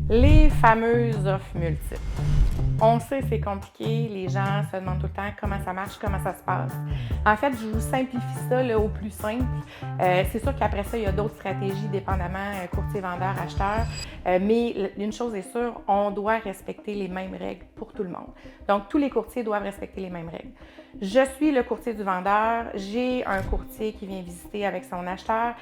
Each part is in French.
Les fameuses offres multiples. On sait c'est compliqué, les gens se demandent tout le temps comment ça marche, comment ça se passe. En fait, je vous simplifie ça là, au plus simple. C'est sûr qu'après ça, il y a d'autres stratégies, dépendamment courtier, vendeur, acheteur. Mais une chose est sûre, on doit respecter les mêmes règles pour tout le monde. Donc, tous les courtiers doivent respecter les mêmes règles. Je suis le courtier du vendeur, j'ai un courtier qui vient visiter avec son acheteur.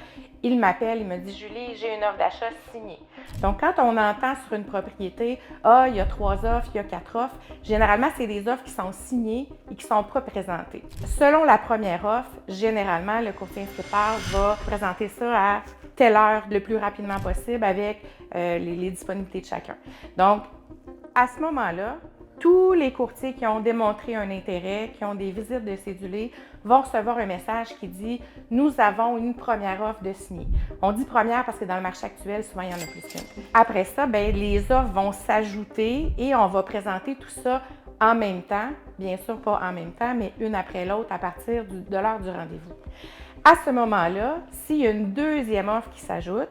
Il m'appelle, il me dit « Julie, j'ai une offre d'achat signée ». Donc, quand on entend sur une propriété « Ah, il y a 3 offres, il y a 4 offres », généralement, c'est des offres qui sont signées et qui ne sont pas présentées. Selon la première offre, généralement, le courtier inscripteur va présenter ça à telle heure le plus rapidement possible avec les disponibilités de chacun. Donc, à ce moment-là, tous les courtiers qui ont démontré un intérêt, qui ont des visites de cédulés, vont recevoir un message qui dit « Nous avons une première offre de signer ». On dit première parce que dans le marché actuel, souvent, il y en a plus qu'une. Après ça, les offres vont s'ajouter et on va présenter tout ça en même temps. Bien sûr, pas en même temps, mais une après l'autre à partir de l'heure du rendez-vous. À ce moment-là, s'il y a une deuxième offre qui s'ajoute,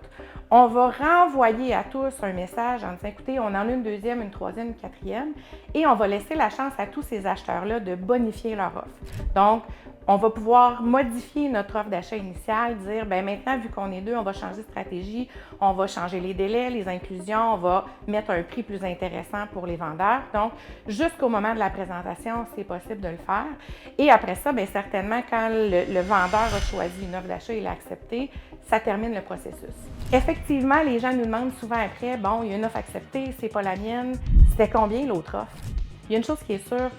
on va renvoyer à tous un message en disant « Écoutez, on en a une deuxième, une troisième, une quatrième » et on va laisser la chance à tous ces acheteurs-là de bonifier leur offre. Donc, on va pouvoir modifier notre offre d'achat initiale, dire bien maintenant, vu qu'on est deux, on va changer de stratégie, on va changer les délais, les inclusions, on va mettre un prix plus intéressant pour les vendeurs. Donc, jusqu'au moment de la présentation, c'est possible de le faire. Et après ça, bien certainement, quand le vendeur a choisi une offre d'achat et l'a acceptée, ça termine le processus. Effectivement, les gens nous demandent souvent après, bon, il y a une offre acceptée, c'est pas la mienne, c'était combien l'autre offre? Il y a une chose qui est sûre,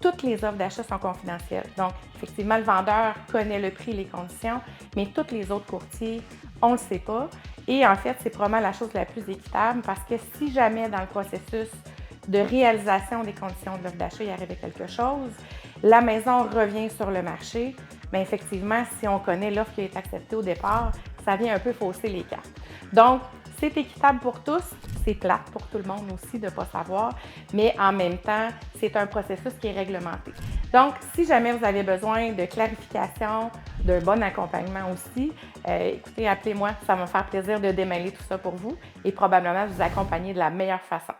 toutes les offres d'achat sont confidentielles. Donc, effectivement, le vendeur connaît le prix et les conditions, mais tous les autres courtiers, on ne le sait pas. Et en fait, c'est probablement la chose la plus équitable parce que si jamais dans le processus de réalisation des conditions de l'offre d'achat, il arrivait quelque chose, la maison revient sur le marché, bien effectivement, si on connaît l'offre qui a été acceptée au départ, ça vient un peu fausser les cartes. Donc, c'est équitable pour tous, c'est plate pour tout le monde aussi de ne pas savoir, mais en même temps, c'est un processus qui est réglementé. Donc, si jamais vous avez besoin de clarification, d'un bon accompagnement aussi, écoutez, appelez-moi, ça va me faire plaisir de démêler tout ça pour vous et probablement vous accompagner de la meilleure façon.